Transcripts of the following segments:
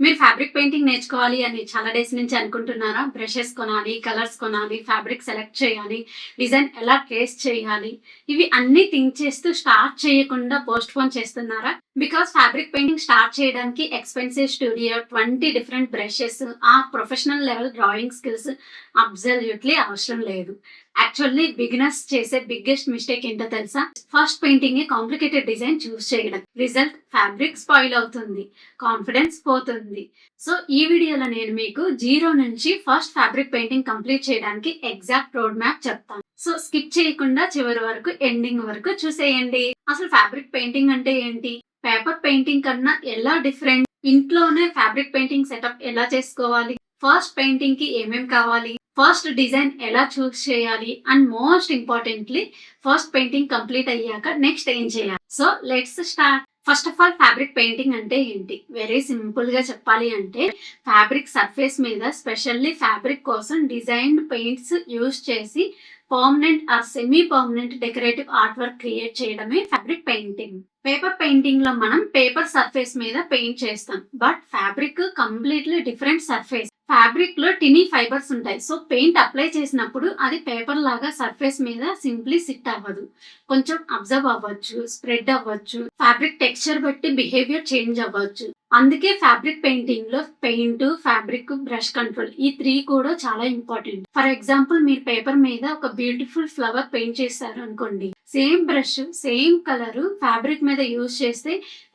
మీరు fabric painting నేర్చుకోవాలి అని చాలా డేస్ నుంచి అనుకుంటున్నారా? బ్రషెస్ కొనాలి, కలర్స్ కొనాలి, ఫ్యాబ్రిక్ సెలెక్ట్ చేయాలి, డిజైన్ ఎలా ట్రేస్ చేయాలి, ఇవి అన్నీ థింక్ చేస్తూ స్టార్ట్ చేయకుండా పోస్ట్‌పోన్ చేస్తున్నారా? బికాజ్ ఫ్యాబ్రిక్ పెయింటింగ్ స్టార్ట్ చేయడానికి ఎక్స్‌పెన్సివ్ స్టూడియో, 20 డిఫరెంట్ బ్రషెస్, ఆ professional level drawing skills absolutely అవసరం లేదు. యాక్చువల్లీ బిగినర్స్ చేసే బిగ్గెస్ట్ మిస్టేక్ ఏంటో తెలుసా? ఫస్ట్ పెయింటింగే కాంప్లికేటెడ్ డిజైన్ చూస్ చేయడం. రిజల్ట్ ఫ్యాబ్రిక్ స్పాయిల్ అవుతుంది. కాన్ఫిడెన్స్ పోతుంది. సో ఈ వీడియోలో నేను మీకు జీరో నుంచి ఫస్ట్ ఫ్యాబ్రిక్ పెయింటింగ్ కంప్లీట్ చేయడానికి ఎగ్జాక్ట్ రోడ్ మ్యాప్ చెప్తాను. సో స్కిప్ చేయకుండా చివరి వరకు ఎండింగ్ వరకు చూసేయండి. అసలు ఫ్యాబ్రిక్ పెయింటింగ్ అంటే ఏంటి? పేపర్ పెయింటింగ్ కన్నా ఎలా డిఫరెంట్? ఇంట్లోనే ఫ్యాబ్రిక్ పెయింటింగ్ సెటప్ ఎలా చేసుకోవాలి? ఫస్ట్ పెయింటింగ్ కి ఏమేం కావాలి? ఫస్ట్ డిజైన్ ఎలా చూస్ చేయాలి? And most importantly first painting complete అయ్యాక నెక్స్ట్ ఏం చేయాలి? So let's start. First of all fabric painting అంటే ఏంటి? వెరీ సింపుల్ గా చెప్పాలి అంటే ఫ్యాబ్రిక్ సర్ఫేస్ మీద స్పెషల్లీ ఫ్యాబ్రిక్ కోసం డిజైన్డ్ పెయింట్స్ యూజ్ చేసి permanent or semi permanent decorative art work create చేయడమే ఫ్యాబ్రిక్ పెయింటింగ్. పేపర్ పెయింటింగ్ లో మనం పేపర్ సర్ఫేస్ మీద పెయింట్ చేస్తాం, but fabric completely different surface. Fabric లో టినీ ఫైబర్స్ ఉంటాయి. సో పెయింట్ అప్లై చేసినప్పుడు అది పేపర్ లాగా సర్ఫేస్ మీద సింప్లీ సిట్ అవ్వదు. కొంచెం అబ్జర్వ్ అవ్వచ్చు, స్ప్రెడ్ అవ్వచ్చు, ఫ్యాబ్రిక్ టెక్స్చర్ బట్టి బిహేవియర్ చేంజ్ అవ్వచ్చు. అందుకే ఫ్యాబ్రిక్ పెయింటింగ్ లో పెయింట్, ఫ్యాబ్రిక్, బ్రష్ కంట్రోల్ ఈ 3 కూడా చాలా ఇంపార్టెంట్. ఫర్ ఎగ్జాంపుల్ మీరు పేపర్ మీద ఒక బ్యూటిఫుల్ ఫ్లవర్ పెయింట్ చేశారు అనుకోండి, same brush, same colour fabric మీద యూజ్ చేస్తే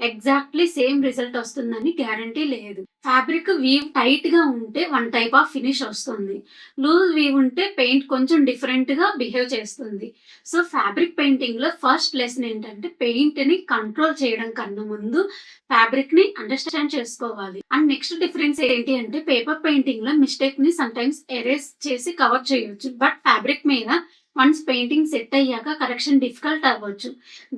ఎగ్జాక్ట్లీ సేమ్ రిజల్ట్ వస్తుందని గ్యారంటీ లేదు. ఫ్యాబ్రిక్ వీవ్ టైట్ గా ఉంటే వన్ టైప్ ఆఫ్ ఫినిష్ వస్తుంది. లూజ్ వీవ్ ఉంటే పెయింట్ కొంచెం డిఫరెంట్ గా బిహేవ్ చేస్తుంది. సో ఫ్యాబ్రిక్ పెయింటింగ్ లో ఫస్ట్ లెసన్ ఏంటంటే పెయింట్ ని కంట్రోల్ చేయడం కన్నా ముందు ఫ్యాబ్రిక్ ని అండర్స్టాండ్ చేసుకోవాలి. అండ్ నెక్స్ట్ డిఫరెన్స్ ఏంటి అంటే పేపర్ పెయింటింగ్ లో మిస్టేక్ ని సమ్ టైమ్స్ ఎరేస్ చేసి కవర్ చేయొచ్చు, బట్ ఫ్యాబ్రిక్ మీద వన్స్ పెయింటింగ్ సెట్ అయ్యాక కరెక్షన్ డిఫికల్ట్ అవ్వచ్చు.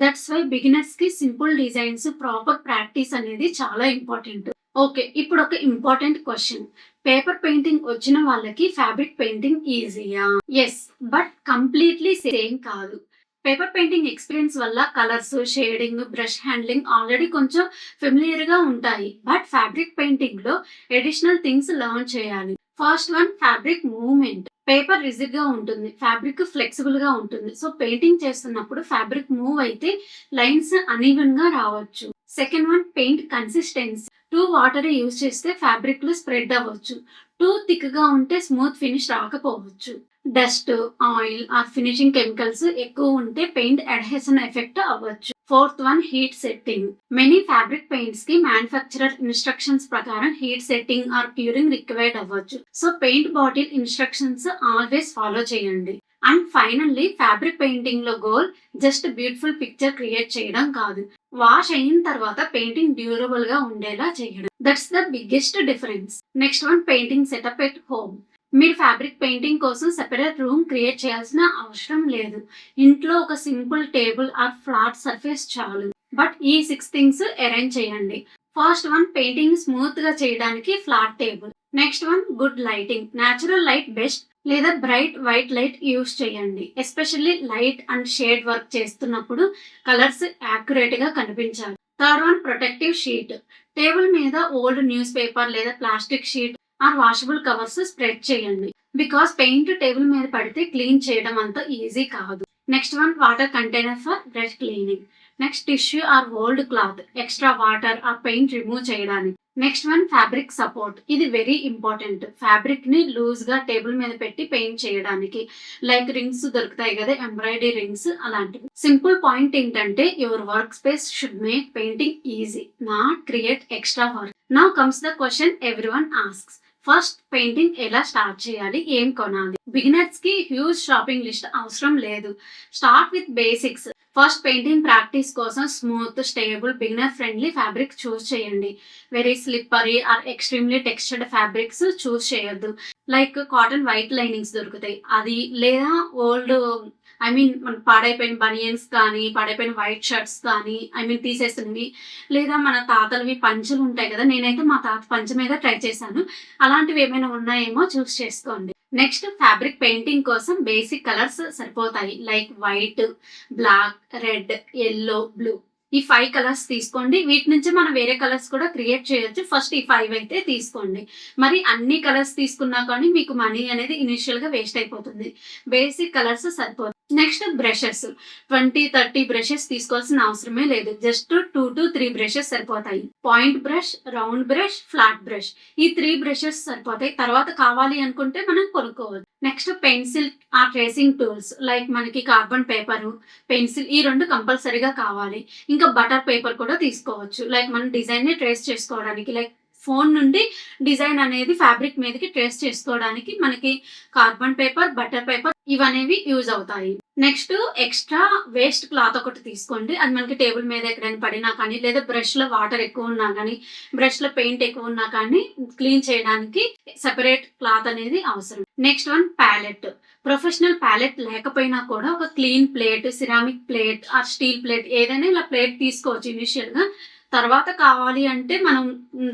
దట్స్ వై బిగినర్స్ కి సింపుల్ డిజైన్స్, ప్రాపర్ ప్రాక్టీస్ అనేది చాలా ఇంపార్టెంట్. ఓకే, ఇప్పుడు ఒక ఇంపార్టెంట్ క్వశ్చన్. పేపర్ పెయింటింగ్ వచ్చిన వాళ్ళకి ఫ్యాబ్రిక్ పెయింటింగ్ ఈజీయా? ఎస్, బట్ కంప్లీట్లీ సేమ్ కాదు. పేపర్ పెయింటింగ్ ఎక్స్పీరియన్స్ వల్ల colours, shading, brush handling already కొంచెం ఫెమిలియర్ గా ఉంటాయి, బట్ ఫ్యాబ్రిక్ పెయింటింగ్ లో అడిషనల్ థింగ్స్ లెర్న్ చేయాలి. First one, fabric movement. Paper rigid గా ఉంటుంది, ఫ్యాబ్రిక్ ఫ్లెక్సిబుల్ గా ఉంటుంది. సో పెయింటింగ్ చేస్తున్నప్పుడు ఫ్యాబ్రిక్ మూవ్ అయితే లైన్స్ అనీవెన్ గా రావచ్చు. Second one, paint consistency. Too water use చేస్తే ఫ్యాబ్రిక్ లో స్ప్రెడ్ అవ్వచ్చు. టూ థిక్ గా ఉంటే స్మూత్ ఫినిష్ రాకపోవచ్చు. Dust, oil or finishing chemicals ఎక్కువ ఉంటే పెయింట్ అడ్హెషన్ ఎఫెక్ట్ అవ్వచ్చు. Fourth one, heat setting. Many fabric paints కి మ్యానుఫ్యాక్చరర్ ఇన్స్ట్రక్షన్స్ ప్రకారం heat setting or curing required అవ్వచ్చు. So paint bottle instructions always follow చేయండి. అండ్ ఫైనల్లీ ఫ్యాబ్రిక్ పెయింటింగ్ లో goal just beautiful picture create చేయడం కాదు, wash అయిన తర్వాత పెయింటింగ్ డ్యూరబుల్ గా ఉండేలా చేయడం. That's the biggest difference. Next one, painting setup at home. మీరు ఫ్యాబ్రిక్ పెయింటింగ్ కోసం సెపరేట్ రూమ్ క్రియేట్ చేయాల్సిన అవసరం లేదు. ఇంట్లో ఒక simple table or flat surface చాలు. బట్ ఈ 6 థింగ్స్ అరేంజ్ చేయండి. ఫస్ట్ వన్, పెయింటింగ్ స్మూత్ గా చేయడానికి flat table. Next one, good lighting. Natural light best, లేదా బ్రైట్ వైట్ లైట్ యూస్ చేయండి. Especially light and shade work చేస్తున్నప్పుడు కలర్స్ యాక్యురేట్ గా కనిపించాలి. Third one, protective sheet. Table మీద old newspaper లేదా plastic sheet or washable covers spread చేయండి. Because paint table మీద పడితే క్లీన్ చేయడం అంత ఈజీ కాదు. Next one, water container for brush cleaning. Next, tissue or old cloth extra water or paint remove చేయడానికి. Next one, fabric support. ఇది very important. Fabric ని loose గా టేబుల్ మీద పెట్టి పెయింట్ చేయడానికి. లైక్ రింగ్స్ దొరుకుతాయి కదా, ఎంబ్రాయిడరీ రింగ్స్ అలాంటివి. సింపుల్ పాయింట్ ఏంటంటే your work space should make painting easy, not create extra work. Now comes the question everyone asks. First painting ఎలా స్టార్ట్ చేయాలి, ఏం కొనాలి? బిగినర్స్ కి హ్యూజ్ షాపింగ్ లిస్ట్ అవసరం లేదు. Start with basics. First painting practice కోసం smooth, stable, beginner friendly fabric choose చేయండి. Very slippery or extremely textured fabrics choose చేయొద్దు. లైక్ కాటన్ వైట్ లైనింగ్స్ దొరుకుతాయి, అది, లేదా ఓల్డ్ మన పాడైపోయిన బనియన్స్ కానీ, పాడైపోయిన వైట్ షర్ట్స్ కానీ, తీసేసినవి, లేదా మన తాతలవి పంచలు ఉంటాయి కదా, నేనైతే మా తాత పంచ మీద ట్రై చేశాను. అలాంటివి ఏమైనా ఉన్నాయేమో చూస్ చేసుకోండి. నెక్స్ట్, ఫ్యాబ్రిక్ పెయింటింగ్ కోసం బేసిక్ కలర్స్ సరిపోతాయి. Like white, black, red, yellow, blue. ఈ 5 కలర్స్ తీసుకోండి. వీటి నుంచి మనం వేరే కలర్స్ కూడా క్రియేట్ చేయొచ్చు. ఫస్ట్ ఈ 5 అయితే తీసుకోండి. మరి అన్ని కలర్స్ తీసుకున్నా కానీ మీకు మనీ అనేది ఇనిషియల్‌గా వేస్ట్ అయిపోతుంది. బేసిక్ కలర్స్ సరిపోతాయి. నెక్స్ట్ బ్రషెస్ 20, 30 బ్రషెస్ తీసుకోవాల్సిన అవసరమే లేదు. జస్ట్ 2-3 బ్రషెస్ సరిపోతాయి. Point brush, round brush, flat brush ఈ 3 బ్రషెస్ సరిపోతాయి. తర్వాత కావాలి అనుకుంటే మనం కొనుక్కోవచ్చు. నెక్స్ట్ పెన్సిల్ ఆ ట్రేసింగ్ టూల్స్ లైక్ మనకి కార్బన్ పేపరు, పెన్సిల్ ఈ 2 కంపల్సరీగా కావాలి. ఇంకా బటర్ పేపర్ కూడా తీసుకోవచ్చు. లైక్ మనం డిజైన్‌ని ట్రేస్ చేసుకోవడానికి లైక్ ఫోన్ నుండి డిజైన్ అనేది ఫ్యాబ్రిక్ మీదకి ట్రేస్ చేసుకోవడానికి మనకి కార్బన్ పేపర్, బటర్ పేపర్ ఇవనేవి యూజ్ అవుతాయి. నెక్స్ట్ ఎక్స్ట్రా వేస్ట్ క్లాత్ ఒకటి తీసుకోండి. అది మనకి టేబుల్ మీద ఎక్కడైనా పడినా కానీ లేదా బ్రష్ లో వాటర్ ఎక్కువ ఉన్నా కానీ బ్రష్ లో పెయింట్ ఎక్కువ ఉన్నా కానీ క్లీన్ చేయడానికి సెపరేట్ క్లాత్ అనేది అవసరం. Next one palette. Professional palette లేకపోయినా కూడా ఒక clean plate, ceramic plate or steel plate ఏదైనా ఇలా ప్లేట్ తీసుకోవచ్చు ఇనిషియల్ గా. తర్వాత కావాలి అంటే మనం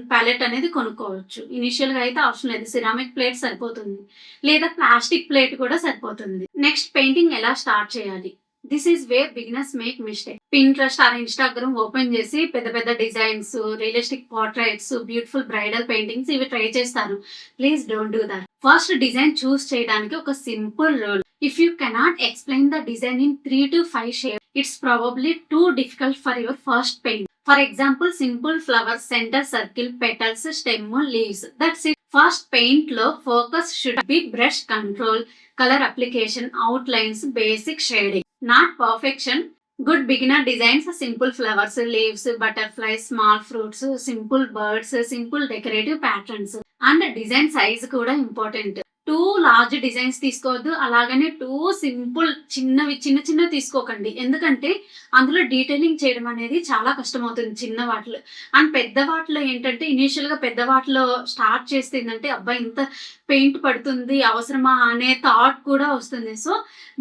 ప్యాలెట్ అనేది కొనుక్కోవచ్చు. ఇనిషియల్ గా అయితే అవసరం లేదు. సిరామిక్ ప్లేట్ సరిపోతుంది లేదా ప్లాస్టిక్ ప్లేట్ కూడా సరిపోతుంది. నెక్స్ట్ పెయింటింగ్ ఎలా స్టార్ట్ చేయాలి. This is where beginners make mistake. Pinterest or Instagram open చేసి పెద్ద పెద్ద designs, realistic portraits, beautiful bridal paintings ఇవి ట్రై చేస్తారు. Please don't do that. First design choose చేయడానికి ఒక simple rule. If you cannot explain the design in 3 to 5 shapes, it's probably too difficult for your first paint. For example, simple flowers, center circle, petals, stem, leaves. That's it. First paint lo focus should be brush control, color application, outlines, basic shading. Not perfection. Good beginner designs simple flowers, leaves, butterflies, small fruits, simple birds, simple decorative patterns. And design size kuda important. 2 large designs తీసుకోవద్దు. అలాగనే 2 simple చిన్న తీసుకోకండి. ఎందుకంటే అందులో detailing చేయడం అనేది చాలా కష్టమవుతుంది చిన్న వాటిలో. అండ్ పెద్ద వాటిలో ఏంటంటే ఇనీషియల్ గా పెద్ద వాటిలో స్టార్ట్ చేస్తే ఏంటంటే అబ్బాయి ఇంత పెయింట్ పడుతుంది అవసరమా అనే థాట్ కూడా వస్తుంది. సో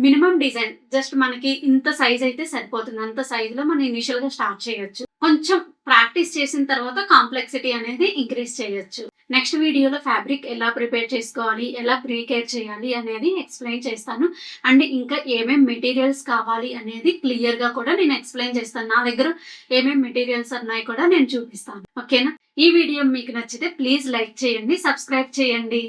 మినిమం డిజైన్ జస్ట్ మనకి ఇంత సైజ్ అయితే సరిపోతుంది. అంత సైజ్ లో మనం ఇనీషియల్ గా స్టార్ట్ చేయొచ్చు. కొంచెం ప్రాక్టీస్ చేసిన తర్వాత కాంప్లెక్సిటీ అనేది ఇంక్రీజ్ చేయొచ్చు. నెక్స్ట్ వీడియోలో ఫ్యాబ్రిక్ ఎలా ప్రిపేర్ చేసుకోవాలి, ఎలా ప్రీ కేర్ చేయాలి అనేది ఎక్స్ప్లెయిన్ చేస్తాను. అండ్ ఇంకా ఏమేం మెటీరియల్స్ కావాలి అనేది క్లియర్ గా కూడా నేను ఎక్స్ప్లెయిన్ చేస్తాను. నా దగ్గర ఏమేం మెటీరియల్స్ ఉన్నాయి కూడా నేను చూపిస్తాను. ఓకేనా? ఈ వీడియో మీకు నచ్చితే ప్లీజ్ లైక్ చేయండి, సబ్స్క్రైబ్ చేయండి.